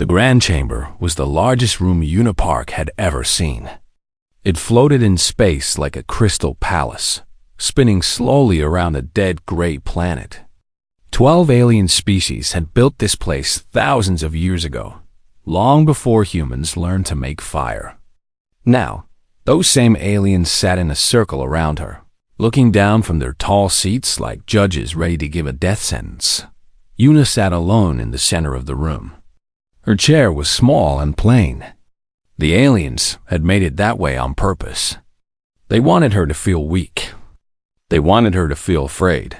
The Grand Chamber was the largest room Unipark had ever seen. It floated in space like a crystal palace, spinning slowly around a dead gray planet. 12 alien species had built this place thousands of years ago, long before humans learned to make fire. Now, those same aliens sat in a circle around her, looking down from their tall seats like judges ready to give a death sentence. Yuna sat alone in the center of the room. Her chair was small and plain. The aliens had made it that way on purpose. They wanted her to feel weak. They wanted her to feel afraid.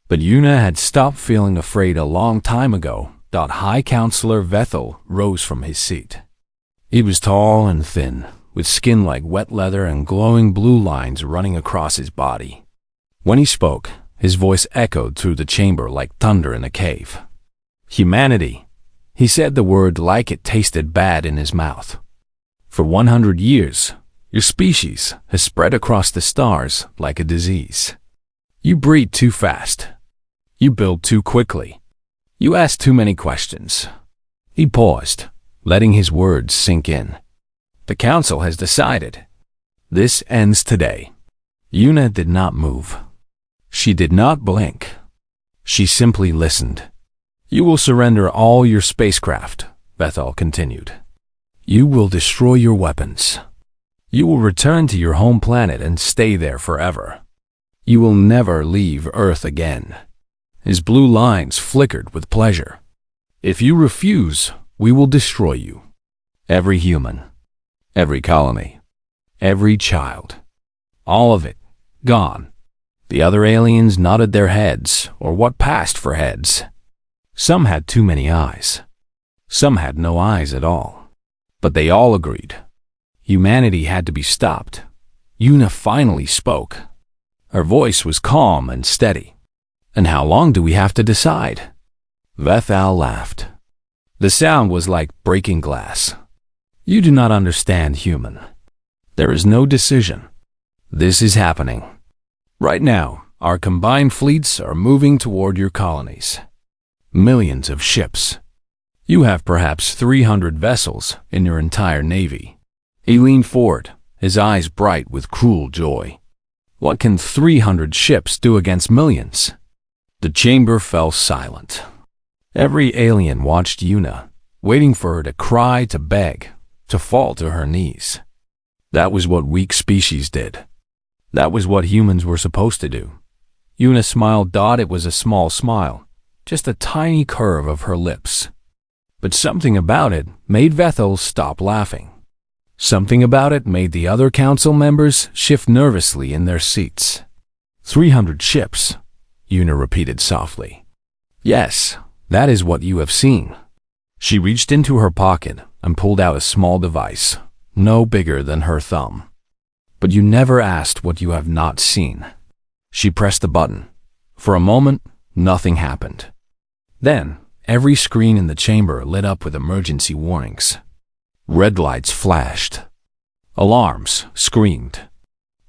But Yuna had stopped feeling afraid a long time ago. High Counselor Vethel rose from his seat. He was tall and thin, with skin like wet leather and glowing blue lines running across his body. When he spoke, his voice echoed through the chamber like thunder in a cave. Humanity. He said the word like it tasted bad in his mouth. For 100 years, your species has spread across the stars like a disease. You breed too fast. You build too quickly. You ask too many questions. He paused, letting his words sink in. The council has decided. This ends today. Yuna did not move. She did not blink. She simply listened. You will surrender all your spacecraft, Bethel continued. You will destroy your weapons. You will return to your home planet and stay there forever. You will never leave Earth again. His blue lines flickered with pleasure. If you refuse, we will destroy you. Every human. Every colony. Every child. All of it. Gone. The other aliens nodded their heads, or what passed for heads. Some had too many eyes. Some had no eyes at all. But they all agreed. Humanity had to be stopped. Yuna finally spoke. Her voice was calm and steady. And how long do we have to decide? Vethal laughed. The sound was like breaking glass. You do not understand, human. There is no decision. This is happening. Right now, our combined fleets are moving toward your colonies. Millions of ships. You have perhaps 300 vessels in your entire navy. He leaned forward, his eyes bright with cruel joy. What can 300 ships do against millions? The chamber fell silent. Every alien watched Yuna, waiting for her to cry, to beg, to fall to her knees. That was what weak species did. That was what humans were supposed to do. Yuna smiled. It was a small smile, just a tiny curve of her lips. But something about it made Vethel stop laughing. Something about it made the other council members shift nervously in their seats. 300 ships, Yuna repeated softly. Yes, that is what you have seen. She reached into her pocket and pulled out a small device, no bigger than her thumb. But you never asked what you have not seen. She pressed the button. For a moment, nothing happened. Then, every screen in the chamber lit up with emergency warnings. Red lights flashed. Alarms screamed.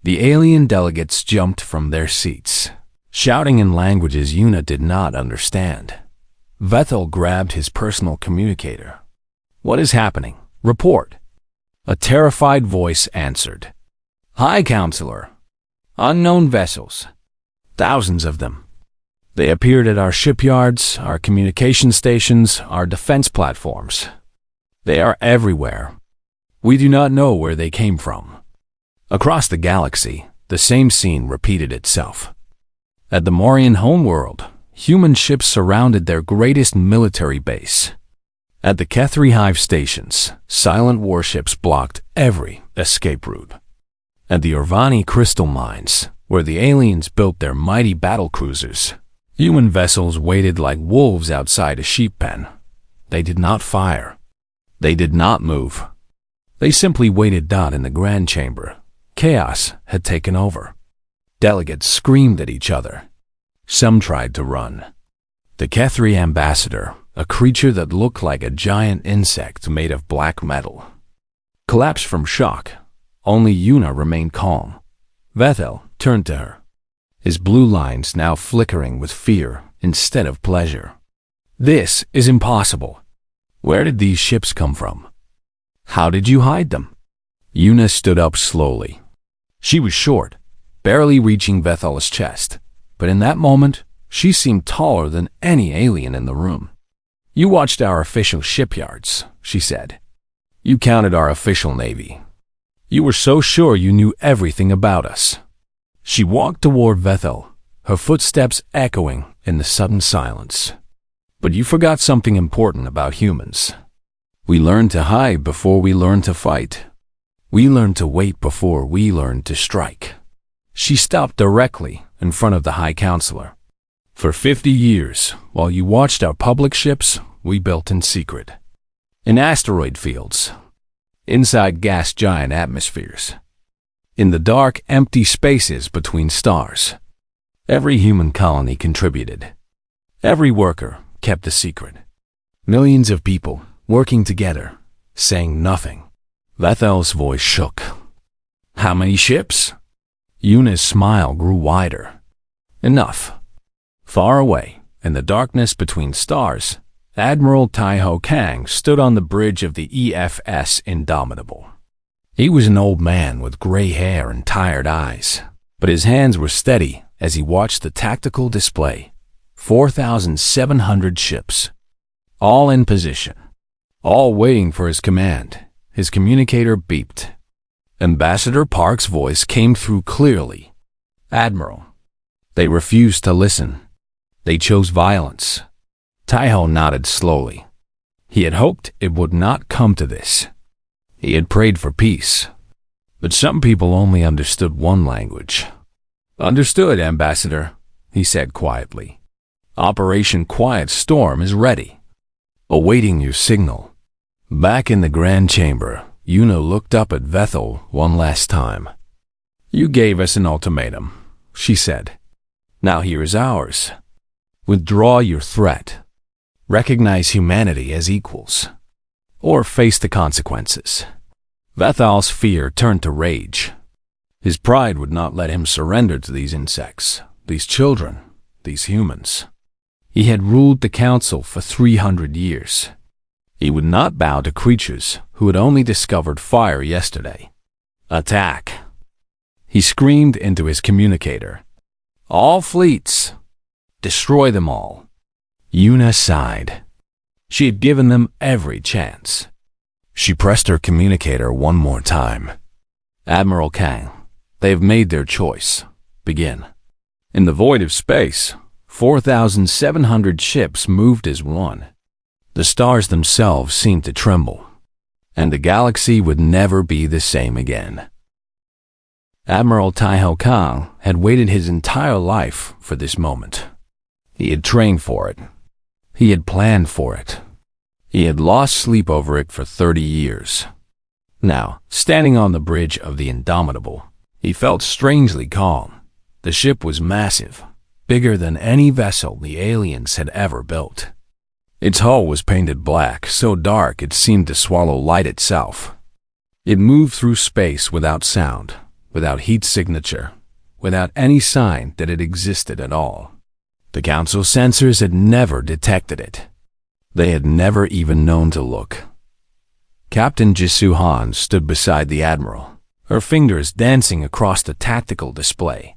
The alien delegates jumped from their seats, shouting in languages Yuna did not understand. Vethel grabbed his personal communicator. What is happening? Report. A terrified voice answered. High Counselor. Unknown vessels. Thousands of them. They appeared at our shipyards, our communication stations, our defense platforms. They are everywhere. We do not know where they came from. Across the galaxy, the same scene repeated itself. At the Morian homeworld, human ships surrounded their greatest military base. At the Kethri Hive stations, silent warships blocked every escape route. At the Orvani crystal mines, where the aliens built their mighty battle cruisers, human vessels waited like wolves outside a sheep pen. They did not fire. They did not move. They simply waited. In the Grand Chamber, chaos had taken over. Delegates screamed at each other. Some tried to run. The Kethri ambassador, a creature that looked like a giant insect made of black metal, collapsed from shock. Only Yuna remained calm. Vethel turned to her, his blue lines now flickering with fear instead of pleasure. This is impossible. Where did these ships come from? How did you hide them? Una stood up slowly. She was short, barely reaching Vethel's chest, but in that moment, she seemed taller than any alien in the room. You watched our official shipyards, she said. You counted our official navy. You were so sure you knew everything about us. She walked toward Vethel, her footsteps echoing in the sudden silence. But you forgot something important about humans. We learned to hide before we learned to fight. We learned to wait before we learned to strike. She stopped directly in front of the High Counselor. For 50 years, while you watched our public ships, we built in secret. In asteroid fields, inside gas giant atmospheres, in the dark, empty spaces between stars. Every human colony contributed. Every worker kept a secret. Millions of people working together, saying nothing. Vethel's voice shook. How many ships? Una's smile grew wider. Enough. Far away, in the darkness between stars, Admiral Taiho Kang stood on the bridge of the EFS Indomitable. He was an old man with gray hair and tired eyes, but his hands were steady as he watched the tactical display. 4,700 ships, all in position, all waiting for his command. His communicator beeped. Ambassador Park's voice came through clearly. Admiral. They refused to listen. They chose violence. Taiho nodded slowly. He had hoped it would not come to this. He had prayed for peace. But some people only understood one language. Understood, Ambassador, he said quietly. Operation Quiet Storm is ready, awaiting your signal. Back in the Grand Chamber, Una looked up at Vethel one last time. You gave us an ultimatum, she said. Now here is ours. Withdraw your threat. Recognize humanity as equals. Or face the consequences. Vethal's fear turned to rage. His pride would not let him surrender to these insects, these children, these humans. He had ruled the council for 300 years. He would not bow to creatures who had only discovered fire yesterday. Attack! He screamed into his communicator. All fleets! Destroy them all. Una sighed. She had given them every chance. She pressed her communicator one more time. Admiral Kang, they have made their choice. Begin. In the void of space, 4,700 ships moved as one. The stars themselves seemed to tremble, and the galaxy would never be the same again. Admiral Taiho Kang had waited his entire life for this moment. He had trained for it. He had planned for it. He had lost sleep over it for 30 years. Now, standing on the bridge of the Indomitable, he felt strangely calm. The ship was massive, bigger than any vessel the aliens had ever built. Its hull was painted black, so dark it seemed to swallow light itself. It moved through space without sound, without heat signature, without any sign that it existed at all. The council sensors had never detected it. They had never even known to look. Captain Jisoo Han stood beside the admiral, her fingers dancing across the tactical display.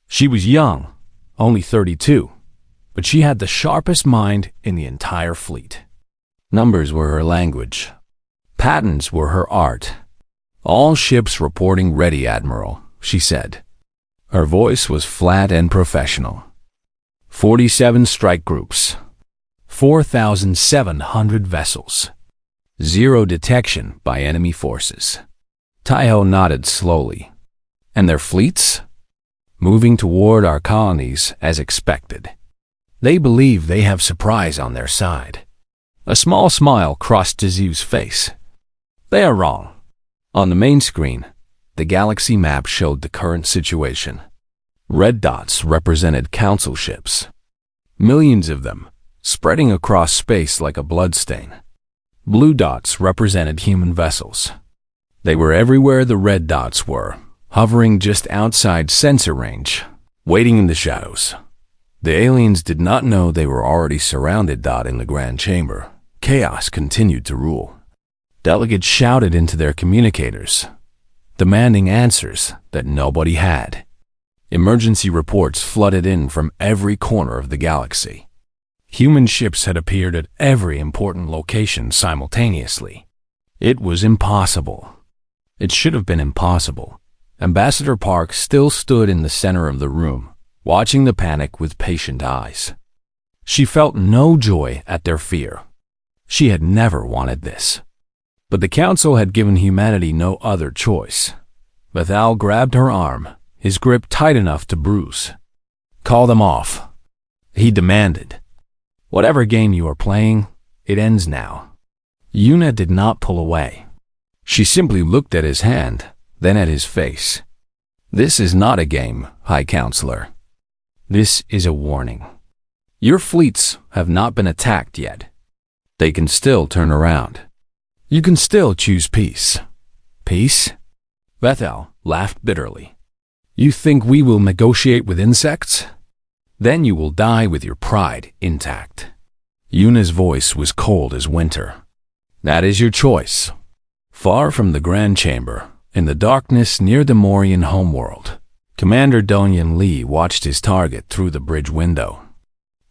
She was young, only 32, but she had the sharpest mind in the entire fleet. Numbers were her language. Patterns were her art. All ships reporting ready, Admiral, she said. Her voice was flat and professional. 47 strike groups. 4,700 vessels. Zero detection by enemy forces. Taiho nodded slowly. And their fleets? Moving toward our colonies as expected. They believe they have surprise on their side. A small smile crossed Jisoo's face. They are wrong. On the main screen, the galaxy map showed the current situation. Red dots represented council ships. Millions of them, spreading across space like a bloodstain. Blue dots represented human vessels. They were everywhere the red dots were, hovering just outside sensor range, waiting in the shadows. The aliens did not know they were already surrounded. In the Grand Chamber, chaos continued to rule. Delegates shouted into their communicators, demanding answers that nobody had. Emergency reports flooded in from every corner of the galaxy. Human ships had appeared at every important location simultaneously. It was impossible. It should have been impossible. Ambassador Park still stood in the center of the room, watching the panic with patient eyes. She felt no joy at their fear. She had never wanted this. But the Council had given humanity no other choice. Bethal grabbed her arm, his grip tight enough to bruise. "Call them off," he demanded. "Whatever game you are playing, it ends now." Yuna did not pull away. She simply looked at his hand, then at his face. "This is not a game, High Counselor. This is a warning. Your fleets have not been attacked yet. They can still turn around. You can still choose peace." "Peace?" Bethel laughed bitterly. "You think we will negotiate with insects? Then you will die with your pride intact." Yuna's voice was cold as winter. "That is your choice." Far from the Grand Chamber, in the darkness near the Morian homeworld, Commander Dongyan Li watched his target through the bridge window.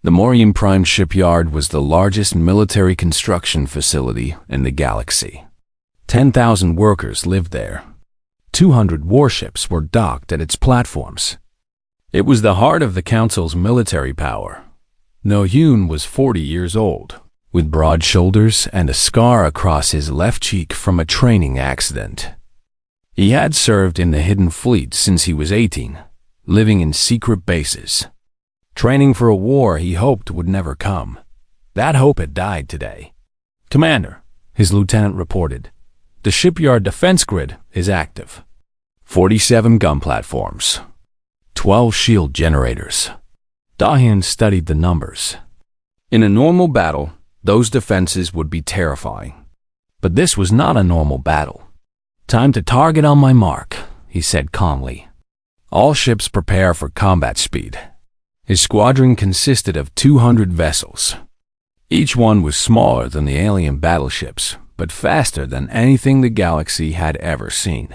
The Morian Prime Shipyard was the largest military construction facility in the galaxy. 10,000 workers lived there. 200 warships were docked at its platforms. It was the heart of the Council's military power. No Hyun was 40 years old, with broad shoulders and a scar across his left cheek from a training accident. He had served in the Hidden Fleet since he was 18, living in secret bases. Training for a war he hoped would never come. That hope had died today. "Commander," his lieutenant reported, "the shipyard defense grid is active. 47 gun platforms. 12 shield generators." Dahyun studied the numbers. In a normal battle, those defenses would be terrifying. But this was not a normal battle. "Time to target on my mark," he said calmly. "All ships prepare for combat speed." His squadron consisted of 200 vessels. Each one was smaller than the alien battleships, but faster than anything the galaxy had ever seen.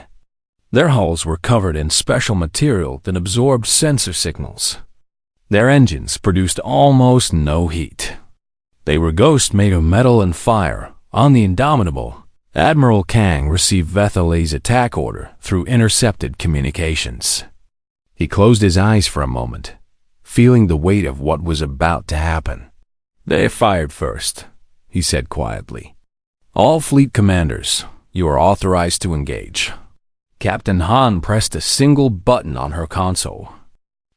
Their hulls were covered in special material that absorbed sensor signals. Their engines produced almost no heat. They were ghosts made of metal and fire. On the Indomitable, Admiral Kang received Vethale's attack order through intercepted communications. He closed his eyes for a moment, feeling the weight of what was about to happen. "They fired first," he said quietly. "All fleet commanders, you are authorized to engage." Captain Han pressed a single button on her console.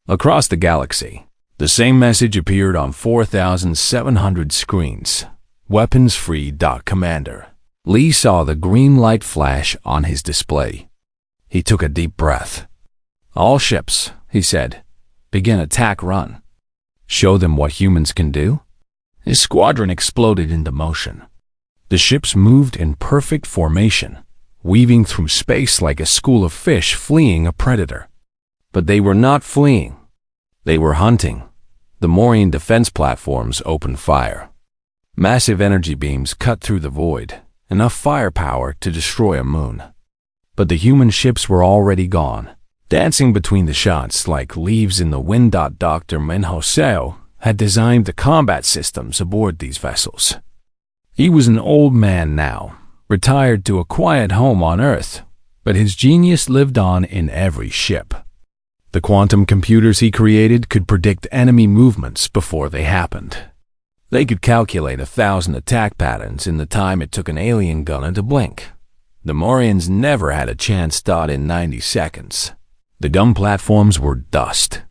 Across the galaxy, the same message appeared on 4,700 screens. "Weapons free. Commander." Lee saw the green light flash on his display. He took a deep breath. "All ships," he said, "begin attack run. Show them what humans can do." His squadron exploded into motion. The ships moved in perfect formation, weaving through space like a school of fish fleeing a predator. But they were not fleeing. They were hunting. The Morian defense platforms opened fire. Massive energy beams cut through the void, enough firepower to destroy a moon. But the human ships were already gone, dancing between the shots like leaves in the wind. Dr. Minho Seo had designed the combat systems aboard these vessels. He was an old man now, retired to a quiet home on Earth, but his genius lived on in every ship. The quantum computers he created could predict enemy movements before they happened. They could calculate 1,000 attack patterns in the time it took an alien gunner to blink. The Morians never had a chance. In 90 seconds, the gun platforms were dust.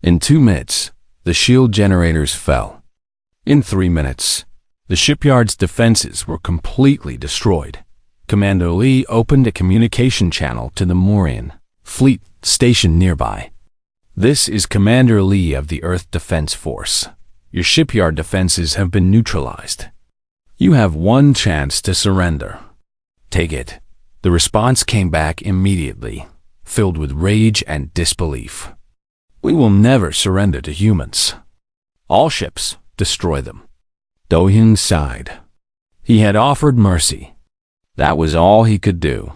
In 2 minutes, the shield generators fell. In 3 minutes, the shipyard's defenses were completely destroyed. Commander Lee opened a communication channel to the Morian fleet stationed nearby. "This is Commander Lee of the Earth Defense Force. Your shipyard defenses have been neutralized. You have one chance to surrender. Take it." The response came back immediately, filled with rage and disbelief. "We will never surrender to humans. All ships, destroy them." Do-hyun sighed. He had offered mercy. That was all he could do.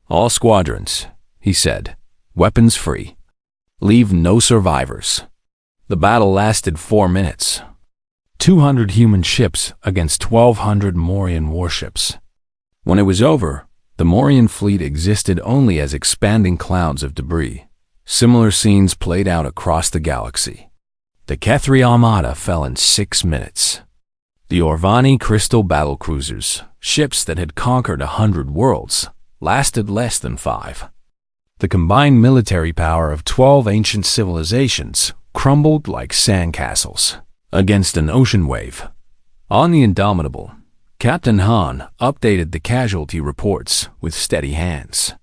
"All squadrons," he said, "weapons free. Leave no survivors." The battle lasted 4 minutes. 200 human ships against 1,200 Morian warships. When it was over, the Morian fleet existed only as expanding clouds of debris. Similar scenes played out across the galaxy. The Kethri Armada fell in 6 minutes. The Orvani crystal battlecruisers, ships that had conquered 100 worlds, lasted less than 5. The combined military power of 12 ancient civilizations crumbled like sandcastles against an ocean wave. On the Indomitable, Captain Han updated the casualty reports with steady hands.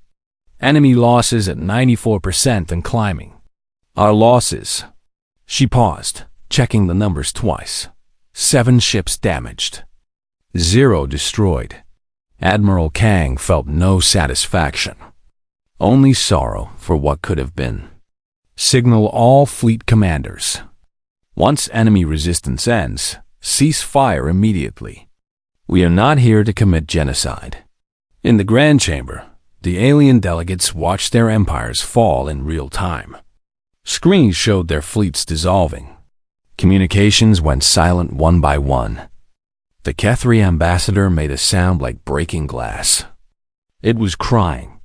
Enemy losses at 94% and climbing. Our losses. She paused, checking the numbers twice. 7 ships damaged. 0 destroyed. Admiral Kang felt no satisfaction. Only sorrow for what could have been. Signal all fleet commanders. Once enemy resistance ends, cease fire immediately. We are not here to commit genocide. In the Grand Chamber, the alien delegates watched their empires fall in real time. Screens showed their fleets dissolving. Communications went silent one by one. The Kethri ambassador made a sound like breaking glass. It was crying.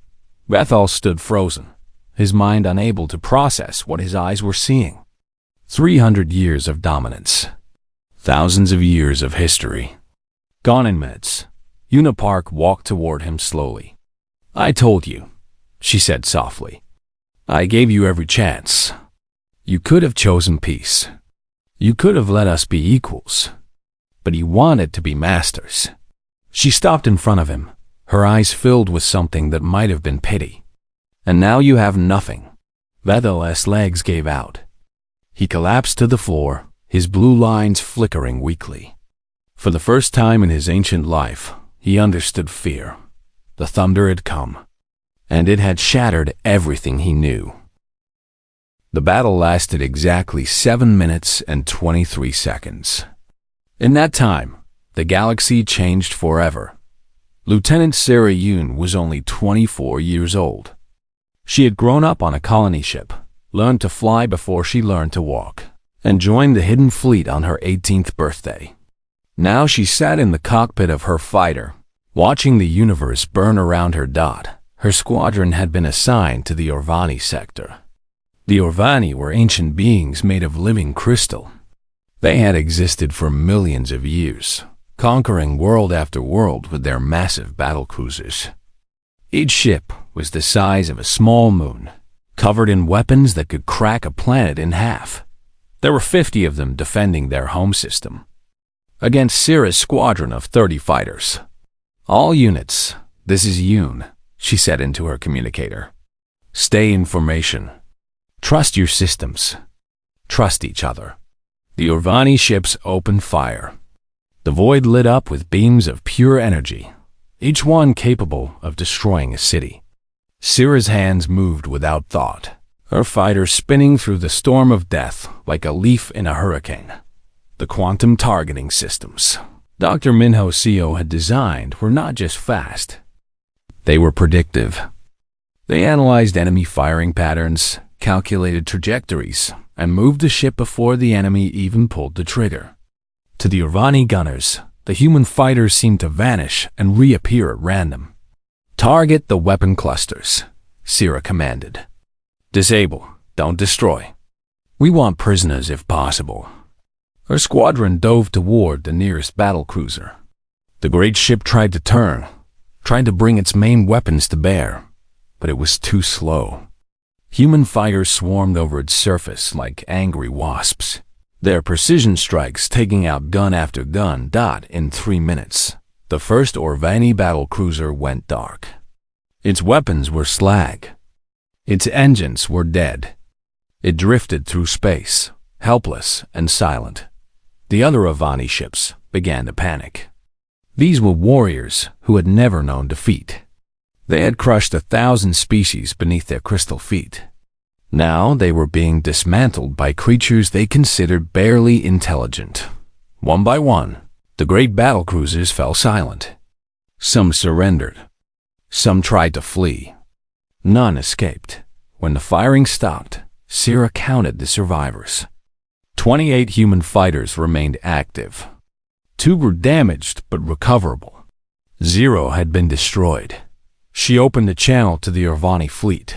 Bethel stood frozen, his mind unable to process what his eyes were seeing. 300 years of dominance. Thousands of years of history. Gone in minutes. Unipark walked toward him slowly. "I told you," she said softly. "I gave you every chance. You could have chosen peace. You could have let us be equals. But you wanted to be masters." She stopped in front of him, her eyes filled with something that might have been pity. "And now you have nothing." Vethel's legs gave out. He collapsed to the floor, his blue lines flickering weakly. For the first time in his ancient life, he understood fear. The thunder had come, and it had shattered everything he knew. The battle lasted exactly 7 minutes and 23 seconds. In that time, the galaxy changed forever. Lieutenant Sarah Yoon was only 24 years old. She had grown up on a colony ship, learned to fly before she learned to walk, and joined the Hidden Fleet on her 18th birthday. Now she sat in the cockpit of her fighter, watching the universe burn around her dot. Her squadron had been assigned to the Orvani sector. The Orvani were ancient beings made of living crystal. They had existed for millions of years, conquering world after world with their massive battlecruisers. Each ship was the size of a small moon, covered in weapons that could crack a planet in half. There were 50 of them defending their home system, against Syrah's squadron of 30 fighters. "All units, this is Yoon," she said into her communicator. "Stay in formation. Trust your systems. Trust each other." The Orvani ships opened fire. The void lit up with beams of pure energy, each one capable of destroying a city. Syrah's hands moved without thought, her fighter spinning through the storm of death like a leaf in a hurricane. The quantum targeting systems Dr. Minho Seo had designed were not just fast. They were predictive. They analyzed enemy firing patterns, calculated trajectories, and moved the ship before the enemy even pulled the trigger. To the Orvani gunners, the human fighters seemed to vanish and reappear at random. "Target the weapon clusters," Syrah commanded. "Disable, don't destroy. We want prisoners if possible." Her squadron dove toward the nearest battlecruiser. The great ship tried to turn, tried to bring its main weapons to bear, but it was too slow. Human fighters swarmed over its surface like angry wasps, their precision strikes taking out gun after gun. In 3 minutes, the first Orvani battlecruiser went dark. Its weapons were slag. Its engines were dead. It drifted through space, helpless and silent. The other Orvani ships began to panic. These were warriors who had never known defeat. They had crushed 1,000 species beneath their crystal feet. Now they were being dismantled by creatures they considered barely intelligent. One by one, The great battlecruisers fell silent. Some surrendered. Some tried to flee. None escaped. When the firing stopped, Sierra counted the survivors. 28 human fighters remained active. 2 were damaged but recoverable. 0 had been destroyed. She opened the channel to the Irvani fleet.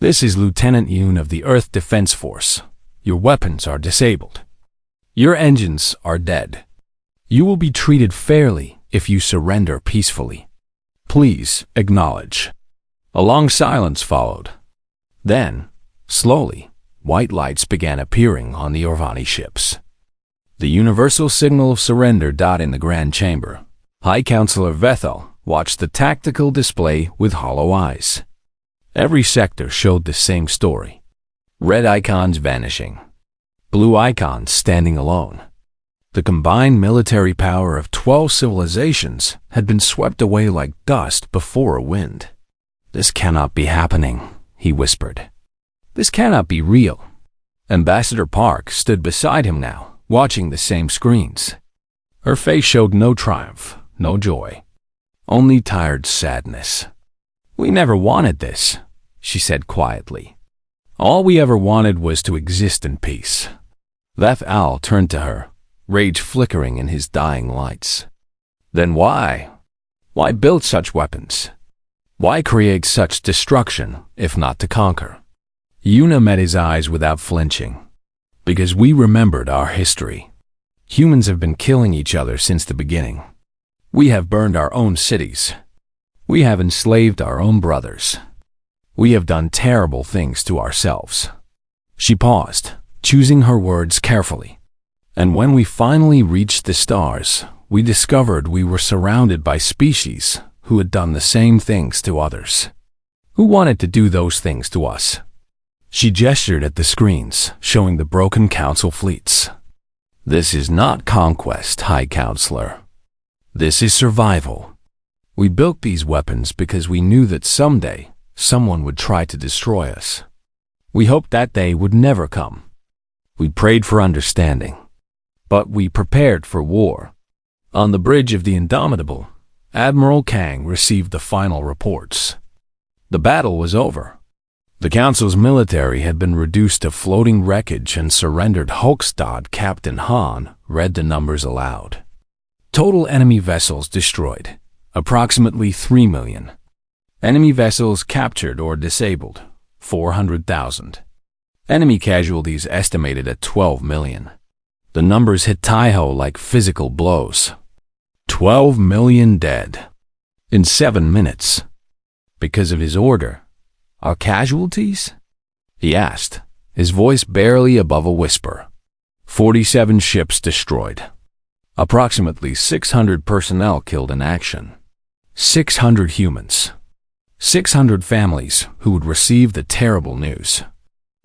"This is Lieutenant Yoon of the Earth Defense Force. Your weapons are disabled. Your engines are dead. You will be treated fairly if you surrender peacefully. Please acknowledge." A long silence followed. Then, slowly, white lights began appearing on the Irvani ships. The universal signal of surrender died in the Grand Chamber. High Counselor Vethel watched the tactical display with hollow eyes. Every sector showed the same story. Red icons vanishing. Blue icons standing alone. The combined military power of 12 civilizations had been swept away like dust before a wind. "This cannot be happening," he whispered. "This cannot be real." Ambassador Park stood beside him now, watching the same screens. Her face showed no triumph, no joy, only tired sadness. "We never wanted this," she said quietly. "All we ever wanted was to exist in peace." Lef Al turned to her, rage flickering in his dying lights. "Then why? Why build such weapons? Why create such destruction, if not to conquer?" Yuna met his eyes without flinching. "Because we remembered our history. Humans have been killing each other since the beginning. We have burned our own cities. We have enslaved our own brothers. We have done terrible things to ourselves." She paused, choosing her words carefully. "And when we finally reached the stars, we discovered we were surrounded by species who had done the same things to others. Who wanted to do those things to us?" She gestured at the screens, showing the broken council fleets. "This is not conquest, High Counselor. This is survival. We built these weapons because we knew that someday someone would try to destroy us. We hoped that day would never come. We prayed for understanding. But we prepared for war." On the bridge of the Indomitable, Admiral Kang received the final reports. The battle was over. The Council's military had been reduced to floating wreckage, and surrendered Hulkstad Captain Han read the numbers aloud. Total enemy vessels destroyed, approximately 3 million. Enemy vessels captured or disabled, 400,000. Enemy casualties estimated at 12 million. The numbers hit Taiho like physical blows. 12 million dead. In 7 minutes. Because of his order. "Our casualties?" he asked, his voice barely above a whisper. 47 ships destroyed. Approximately 600 personnel killed in action. 600 humans. 600 families who would receive the terrible news.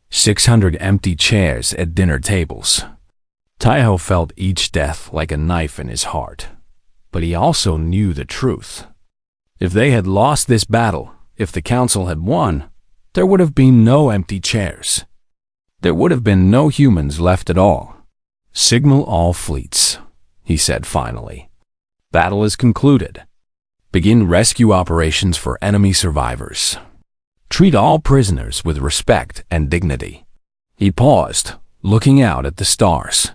600 empty chairs at dinner tables. Taiho felt each death like a knife in his heart. But he also knew the truth. If they had lost this battle, if the Council had won, there would have been no empty chairs. There would have been no humans left at all. "Signal all fleets," he said finally. "Battle is concluded. Begin rescue operations for enemy survivors. Treat all prisoners with respect and dignity." He paused, looking out at the stars.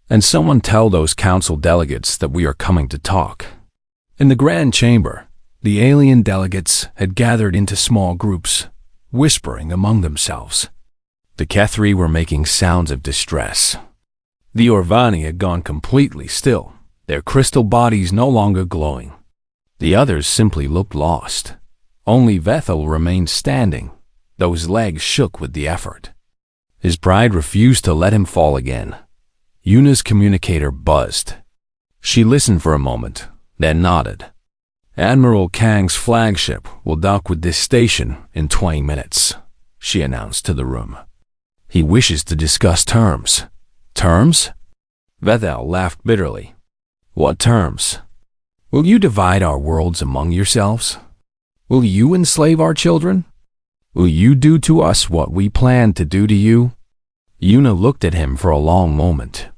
"And someone tell those council delegates that we are coming to talk." In the Grand Chamber, the alien delegates had gathered into small groups, whispering among themselves. The Kethri were making sounds of distress. The Orvani had gone completely still, their crystal bodies no longer glowing. The others simply looked lost. Only Vethel remained standing, though his legs shook with the effort. His pride refused to let him fall again. Yuna's communicator buzzed. She listened for a moment, then nodded. "Admiral Kang's flagship will dock with this station in 20 minutes, she announced to the room. "He wishes to discuss terms." "Terms?" Vethel laughed bitterly. "What terms? Will you divide our worlds among yourselves? Will you enslave our children? Will you do to us what we plan to do to you?" Yuna looked at him for a long moment.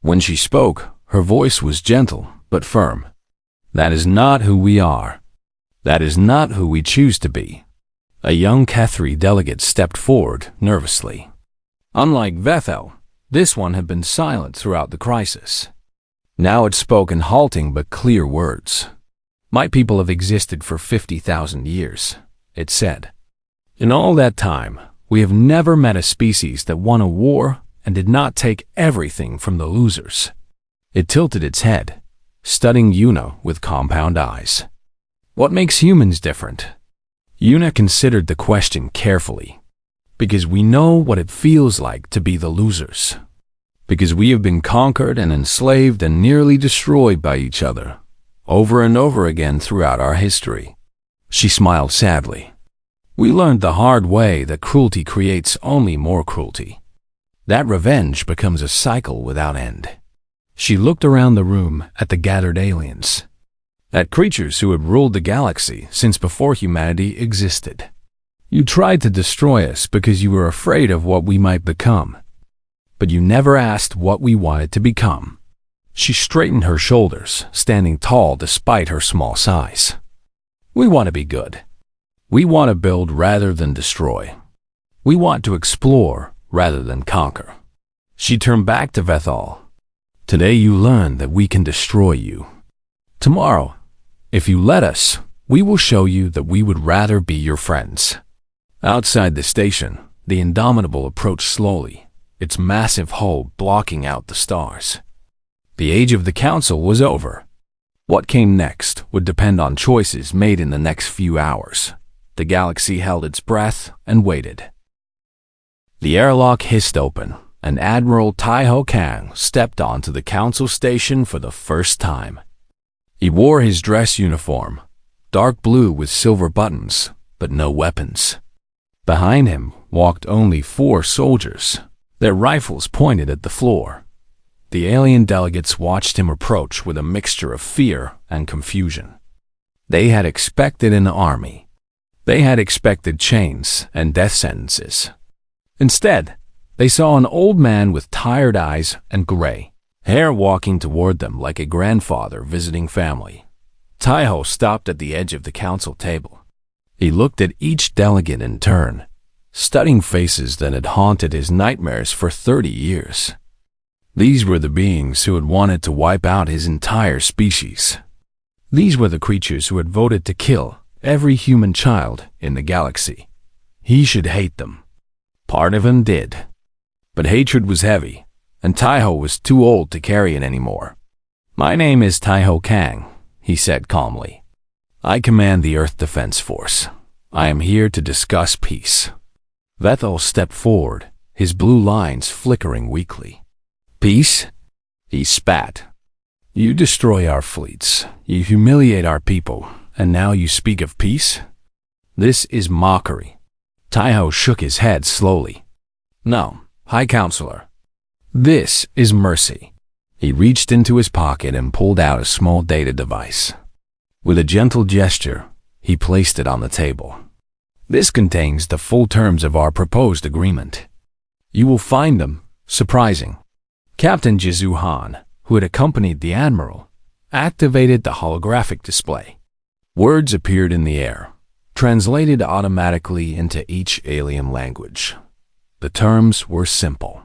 When she spoke, Her voice was gentle but firm. "That is not who we are. That is not who we choose to be." A young Kethri delegate stepped forward nervously. Unlike Vethel, this one had been silent throughout the crisis. Now it spoke in halting but clear words. "My people have existed for 50,000 years, it said. In all that time, we have never met a species that won a war and did not take everything from the losers." It tilted its head, studying Yuna with compound eyes. "What makes humans different?" Yuna considered the question carefully. "Because we know what it feels like to be the losers. Because we have been conquered and enslaved and nearly destroyed by each other, over and over again throughout our history." She smiled sadly. "We learned the hard way that cruelty creates only more cruelty. That revenge becomes a cycle without end." She looked around the room at the gathered aliens, at creatures who had ruled the galaxy since before humanity existed. "You tried to destroy us because you were afraid of what we might become. But you never asked what we wanted to become." She straightened her shoulders, standing tall despite her small size. "We want to be good. We want to build rather than destroy. We want to explore rather than conquer." She turned back to Vethal. "Today you learned that we can destroy you. Tomorrow, if you let us, we will show you that we would rather be your friends." Outside the station, the Indomitable approached slowly, its massive hull blocking out the stars. The age of the Council was over. What came next would depend on choices made in the next few hours. The galaxy held its breath and waited. The airlock hissed open, and Admiral Taiho Kang stepped onto the Council station for the first time. He wore his dress uniform, dark blue with silver buttons, but no weapons. Behind him walked only 4 soldiers, their rifles pointed at the floor. The alien delegates watched him approach with a mixture of fear and confusion. They had expected an army. They had expected chains and death sentences. Instead, they saw an old man with tired eyes and gray hair walking toward them like a grandfather visiting family. Taiho stopped at the edge of the council table. He looked at each delegate in turn, studying faces that had haunted his nightmares for 30 years. These were the beings who had wanted to wipe out his entire species. These were the creatures who had voted to kill every human child in the galaxy. He should hate them. Part of him did. But hatred was heavy, and Taiho was too old to carry it anymore. "My name is Taiho Kang," he said calmly. "I command the Earth Defense Force. I am here to discuss peace." Vethel stepped forward, his blue lines flickering weakly. "Peace?" he spat. "You destroy our fleets, you humiliate our people, and now you speak of peace? This is mockery." Taiho shook his head slowly. "No, High Counselor. This is mercy." He reached into his pocket and pulled out a small data device. With a gentle gesture, he placed it on the table. "This contains the full terms of our proposed agreement. You will find them surprising." Captain Jizu Han, who had accompanied the Admiral, activated the holographic display. Words appeared in the air, translated automatically into each alien language. The terms were simple.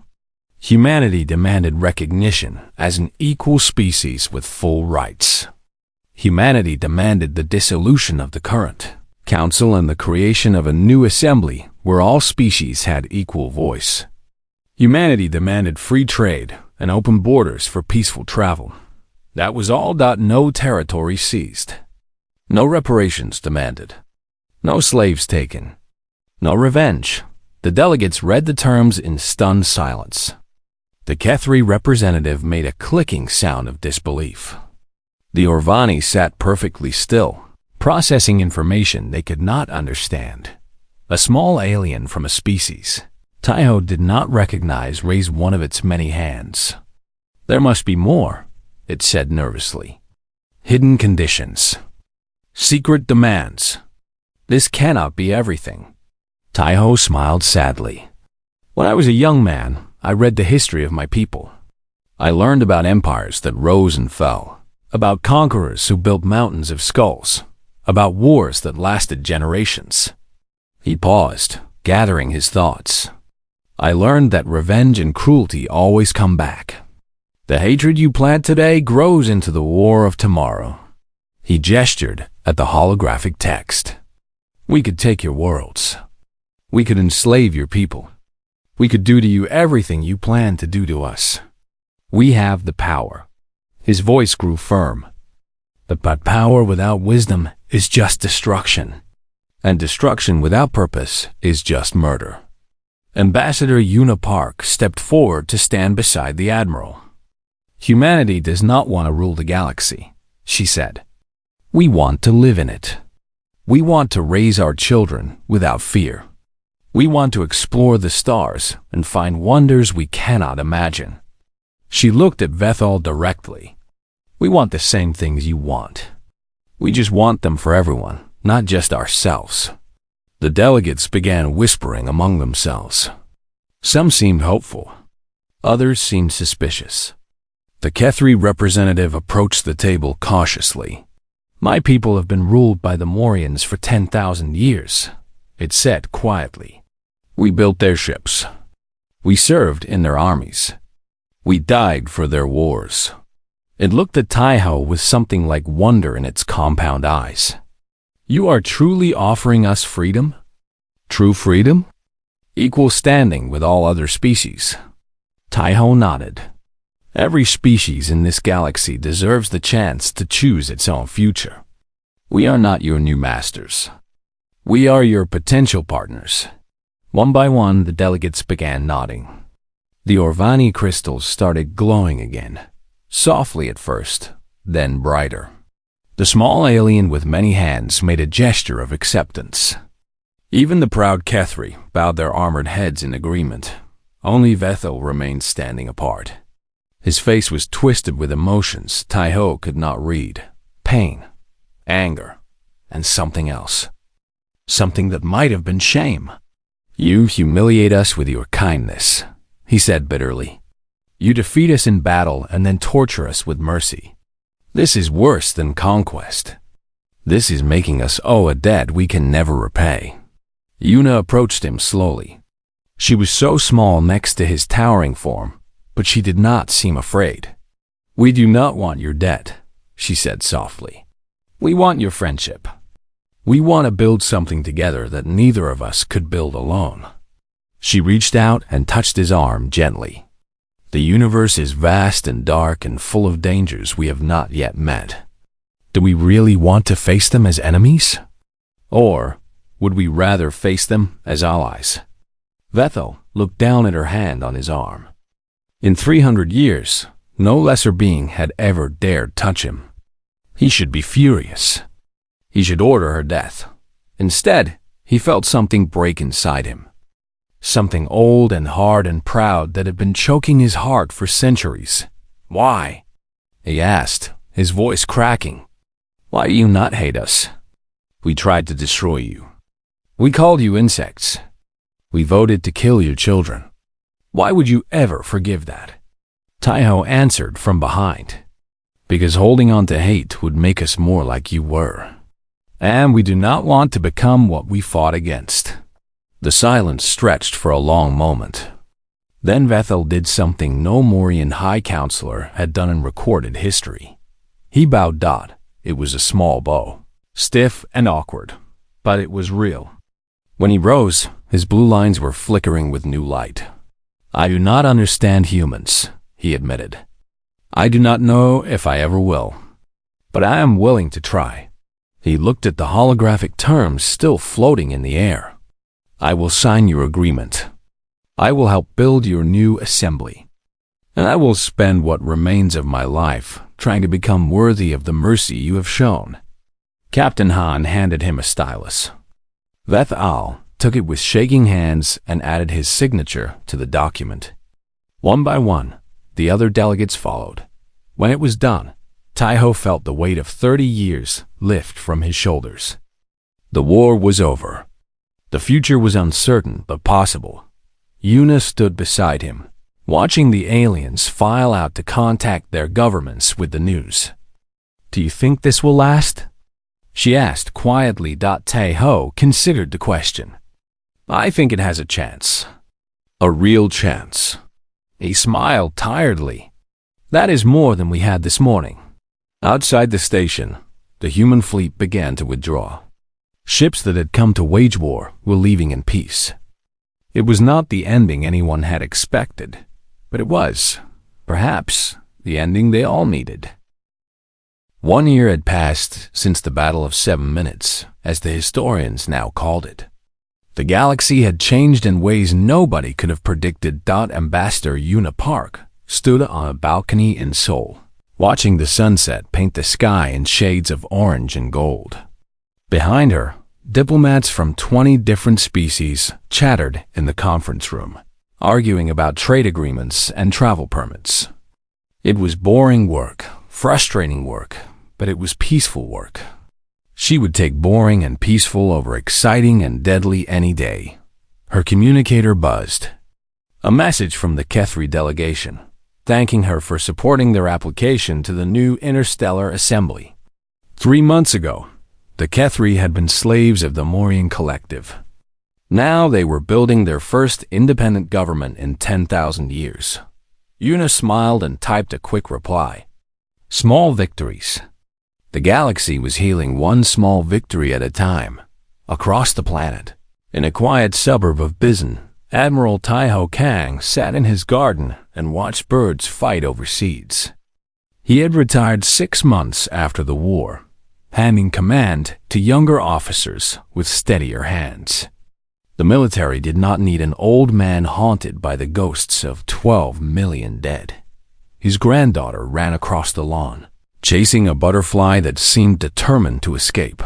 Humanity demanded recognition as an equal species with full rights. Humanity demanded the dissolution of the current council and the creation of a new assembly where all species had equal voice. Humanity demanded free trade and open borders for peaceful travel. That was all. No territory seized. No reparations demanded. No slaves taken. No revenge. The delegates read the terms in stunned silence. The Kethri representative made a clicking sound of disbelief. The Orvani sat perfectly still, processing information they could not understand. A small alien from a species Taiho did not recognize raised one of its many hands. "There must be more," it said nervously. "Hidden conditions. Secret demands. This cannot be everything." Taiho smiled sadly. "When I was a young man, I read the history of my people. I learned about empires that rose and fell, about conquerors who built mountains of skulls, about wars that lasted generations. He paused, gathering his thoughts. I learned that revenge and cruelty always come back. The hatred you plant today grows into the war of tomorrow. He gestured at the holographic text. We could take your worlds. We could enslave your people. We could do to you everything you plan to do to us. We have the power. His voice grew firm. But power without wisdom is just destruction. And destruction without purpose is just murder. Ambassador Una Park stepped forward to stand beside the Admiral. Humanity does not want to rule the galaxy, she said. We want to live in it. We want to raise our children without fear. We want to explore the stars and find wonders we cannot imagine. She looked at Vethal directly. We want the same things you want. We just want them for everyone, not just ourselves. The delegates began whispering among themselves. Some seemed hopeful. Others seemed suspicious. The Kethri representative approached the table cautiously. My people have been ruled by the Morians for 10,000 years, it said quietly. We built their ships. We served in their armies. We died for their wars. It looked at Taiho with something like wonder in its compound eyes. You are truly offering us freedom? True freedom? Equal standing with all other species. Taiho nodded. Every species in this galaxy deserves the chance to choose its own future. We are not your new masters. We are your potential partners. One by one, the delegates began nodding. The Orvani crystals started glowing again, softly at first, then brighter. The small alien with many hands made a gesture of acceptance. Even the proud Kethri bowed their armored heads in agreement. Only Vethel remained standing apart. His face was twisted with emotions Taiho could not read. Pain, anger, and something else. Something that might have been shame. You humiliate us with your kindness, he said bitterly. You defeat us in battle and then torture us with mercy. This is worse than conquest. This is making us owe a debt we can never repay. Una approached him slowly. She was so small next to his towering form, but she did not seem afraid. We do not want your debt, she said softly. We want your friendship. We want to build something together that neither of us could build alone. She reached out and touched his arm gently. The universe is vast and dark and full of dangers we have not yet met. Do we really want to face them as enemies? Or would we rather face them as allies? Vethel looked down at her hand on his arm. In 300 years, no lesser being had ever dared touch him. He should be furious. He should order her death. Instead, he felt something break inside him. Something old and hard and proud that had been choking his heart for centuries. Why? He asked, his voice cracking. Why do you not hate us? We tried to destroy you. We called you insects. We voted to kill your children. Why would you ever forgive that? Taiho answered from behind. Because holding on to hate would make us more like you were. And we do not want to become what we fought against. The silence stretched for a long moment. Then Vethel did something no Morian High Counselor had done in recorded history. He bowed. It was a small bow, stiff and awkward, but it was real. When he rose, his blue lines were flickering with new light. I do not understand humans, he admitted. I do not know if I ever will, but I am willing to try. He looked at the holographic terms still floating in the air. I will sign your agreement. I will help build your new assembly. And I will spend what remains of my life trying to become worthy of the mercy you have shown. Captain Han handed him a stylus. Vethal took it with shaking hands and added his signature to the document. One by one, the other delegates followed. When it was done, Taiho felt the weight of 30 years lift from his shoulders. The war was over. The future was uncertain but possible. Una stood beside him, watching the aliens file out to contact their governments with the news. "Do you think this will last?" she asked quietly. Tae-ho considered the question. "I think it has a chance. A real chance." He smiled tiredly. "That is more than we had this morning." Outside the station, the human fleet began to withdraw. Ships that had come to wage war were leaving in peace. It was not the ending anyone had expected, but it was, perhaps, the ending they all needed. 1 year had passed since the Battle of 7 Minutes, as the historians now called it. The galaxy had changed in ways nobody could have predicted. Ambassador Yuna Park stood on a balcony in Seoul, watching the sunset paint the sky in shades of orange and gold. Behind her, diplomats from 20 different species chattered in the conference room, arguing about trade agreements and travel permits. It was boring work, frustrating work, but it was peaceful work. She would take boring and peaceful over exciting and deadly any day. Her communicator buzzed. A message from the Kethri delegation, thanking her for supporting their application to the new Interstellar Assembly. 3 months ago, the Kethri had been slaves of the Morian Collective. Now they were building their first independent government in 10,000 years. Yuna smiled and typed a quick reply. Small victories. The galaxy was healing one small victory at a time. Across the planet, in a quiet suburb of Bizen, Admiral Taiho Kang sat in his garden and watched birds fight over seeds. He had retired 6 months after the war, handing command to younger officers with steadier hands. The military did not need an old man haunted by the ghosts of 12 million dead. His granddaughter ran across the lawn, chasing a butterfly that seemed determined to escape.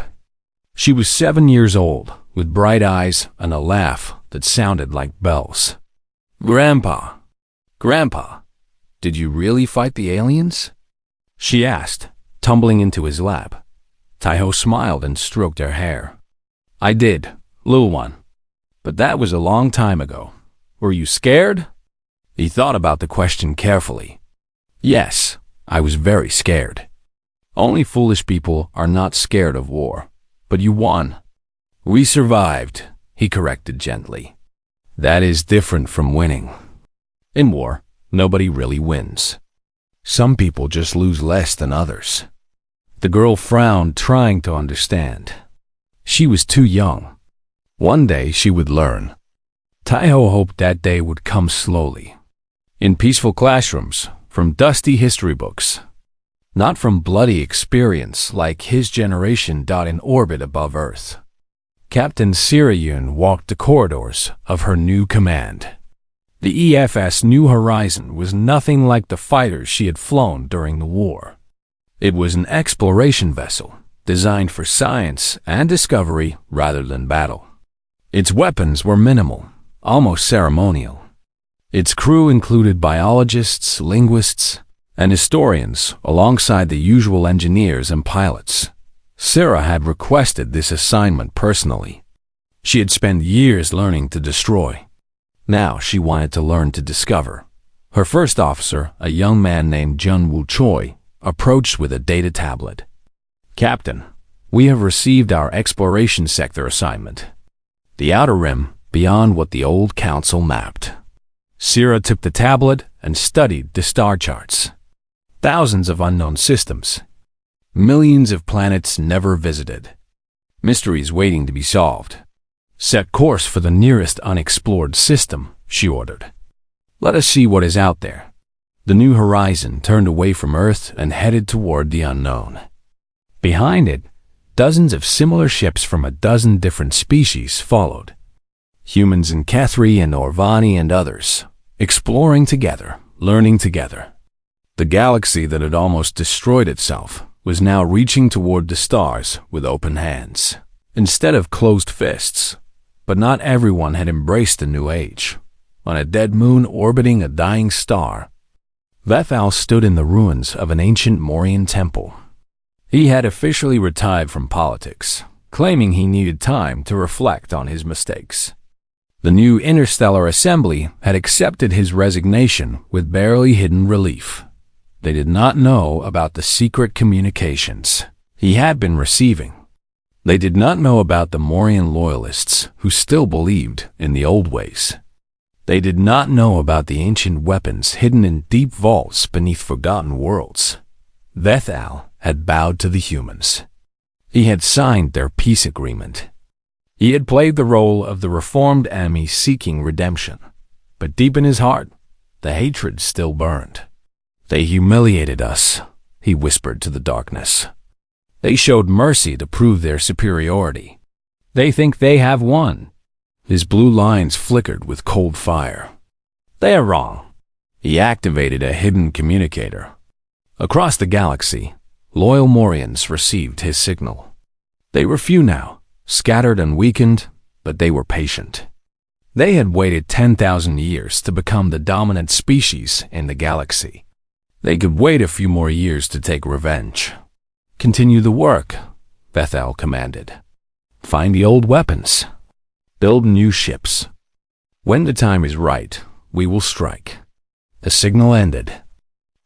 She was 7 years old, with bright eyes and a laugh that sounded like bells. "Grandpa, Grandpa, did you really fight the aliens?" she asked, tumbling into his lap. Taiho smiled and stroked her hair. "I did, little one. But that was a long time ago. Were you scared?" He thought about the question carefully. "Yes, I was very scared. Only foolish people are not scared of war. But you won." "We survived," he corrected gently. "That is different from winning. In war, nobody really wins. Some people just lose less than others." The girl frowned, trying to understand. She was too young. One day she would learn. Taiho hoped that day would come slowly. In peaceful classrooms, from dusty history books. Not from bloody experience like his generation. In orbit above Earth, Captain Sirayun walked the corridors of her new command. The EFS New Horizon was nothing like the fighters she had flown during the war. It was an exploration vessel, designed for science and discovery rather than battle. Its weapons were minimal, almost ceremonial. Its crew included biologists, linguists, and historians alongside the usual engineers and pilots. Sarah had requested this assignment personally. She had spent years learning to destroy. Now she wanted to learn to discover. Her first officer, a young man named Jun Woo Choi, approached with a data tablet. "Captain, we have received our exploration sector assignment. The outer rim beyond what the old council mapped." Sarah took the tablet and studied the star charts. Thousands of unknown systems. Millions of planets never visited. Mysteries waiting to be solved. "Set course for the nearest unexplored system," she ordered. "Let us see what is out there." The New Horizon turned away from Earth and headed toward the unknown. Behind it, dozens of similar ships from a dozen different species followed. Humans in Kethri and Orvani and others, exploring together, learning together. The galaxy that had almost destroyed itself was now reaching toward the stars with open hands, instead of closed fists. But not everyone had embraced the new age. On a dead moon orbiting a dying star, Vethal stood in the ruins of an ancient Morian temple. He had officially retired from politics, claiming he needed time to reflect on his mistakes. The new interstellar assembly had accepted his resignation with barely hidden relief. They did not know about the secret communications he had been receiving. They did not know about the Morian loyalists who still believed in the old ways. They did not know about the ancient weapons hidden in deep vaults beneath forgotten worlds. Vethal had bowed to the humans. He had signed their peace agreement. He had played the role of the reformed enemy seeking redemption. But deep in his heart, the hatred still burned. They humiliated us, he whispered to the darkness. They showed mercy to prove their superiority. They think they have won. His blue lines flickered with cold fire. They are wrong. He activated a hidden communicator. Across the galaxy, loyal Morians received his signal. They were few now, scattered and weakened, but they were patient. They had waited 10,000 years to become the dominant species in the galaxy. They could wait a few more years to take revenge. Continue the work, Bethel commanded. Find the old weapons. Build new ships. When the time is right, we will strike. The signal ended.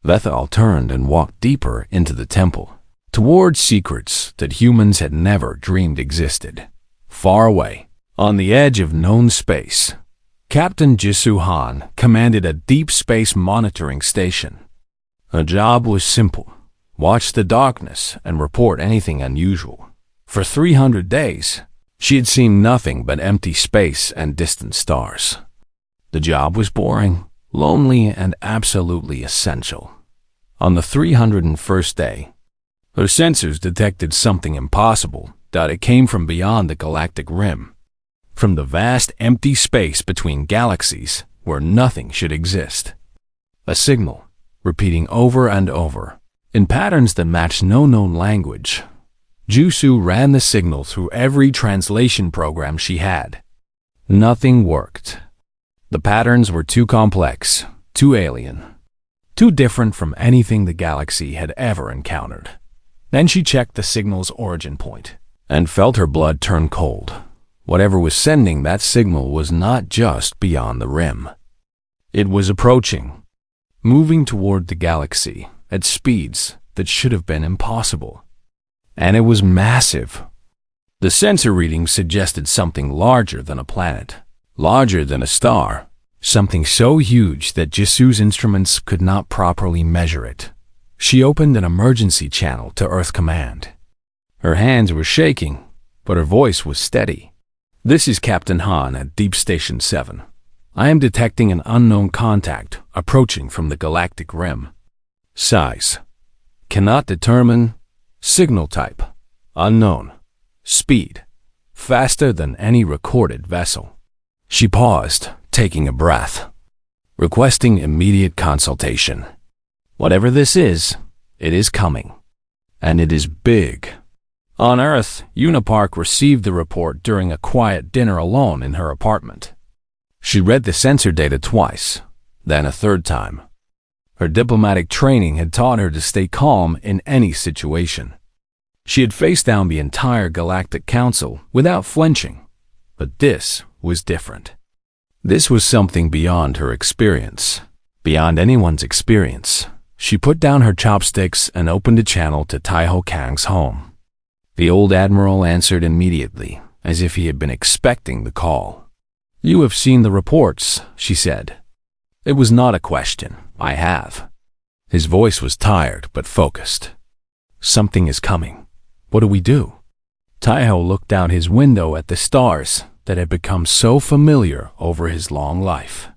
Bethel turned and walked deeper into the temple, towards secrets that humans had never dreamed existed. Far away, on the edge of known space, Captain Jisoo Han commanded a deep space monitoring station. Her job was simple. Watch the darkness and report anything unusual. For 300 days, she had seen nothing but empty space and distant stars. The job was boring, lonely, and absolutely essential. On the 301st day, her sensors detected something impossible, that it came from beyond the galactic rim, from the vast empty space between galaxies where nothing should exist. A signal, repeating over and over, in patterns that matched no known language. Jusoo ran the signal through every translation program she had. Nothing worked. The patterns were too complex, too alien, too different from anything the galaxy had ever encountered. Then she checked the signal's origin point and felt her blood turn cold. Whatever was sending that signal was not just beyond the rim. It was approaching, moving toward the galaxy at speeds that should have been impossible. And it was massive. The sensor readings suggested something larger than a planet, larger than a star, something so huge that Jisoo's instruments could not properly measure it. She opened an emergency channel to Earth Command. Her hands were shaking, but her voice was steady. This is Captain Han at Deep Station 7. I am detecting an unknown contact approaching from the galactic rim. Size: cannot determine. Signal type: unknown. Speed: faster than any recorded vessel. She paused, taking a breath. Requesting immediate consultation. Whatever this is, it is coming. And it is big. On Earth, Unipark received the report during a quiet dinner alone in her apartment. She read the sensor data twice, then a third time. Her diplomatic training had taught her to stay calm in any situation. She had faced down the entire Galactic Council without flinching, but this was different. This was something beyond her experience, beyond anyone's experience. She put down her chopsticks and opened a channel to Taiho Kang's home. The old admiral answered immediately, as if he had been expecting the call. You have seen the reports, she said. It was not a question. I have. His voice was tired but focused. Something is coming. What do we do? Taiho looked out his window at the stars that had become so familiar over his long life.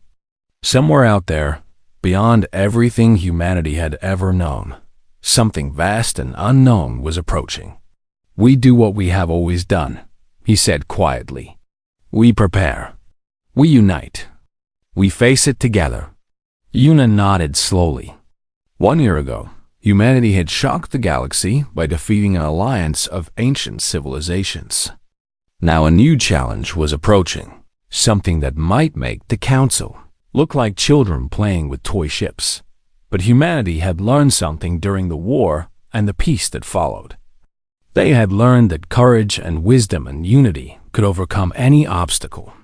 Somewhere out there, beyond everything humanity had ever known, something vast and unknown was approaching. We do what we have always done, he said quietly. We prepare. We unite. We face it together. Yuna nodded slowly. 1 year ago, humanity had shocked the galaxy by defeating an alliance of ancient civilizations. Now a new challenge was approaching, something that might make the Council look like children playing with toy ships. But humanity had learned something during the war and the peace that followed. They had learned that courage and wisdom and unity could overcome any obstacle.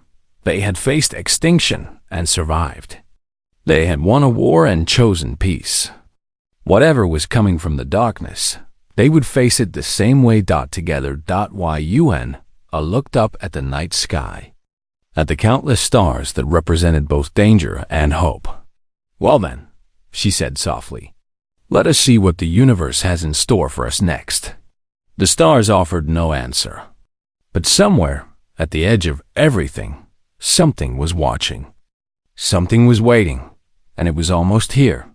They had faced extinction and survived. They had won a war and chosen peace. Whatever was coming from the darkness, they would face it the same way. Together. Yun looked up at the night sky, at the countless stars that represented both danger and hope. "Well then," she said softly, "let us see what the universe has in store for us next." The stars offered no answer. But somewhere, at the edge of everything, something was watching. Something was waiting, and it was almost here.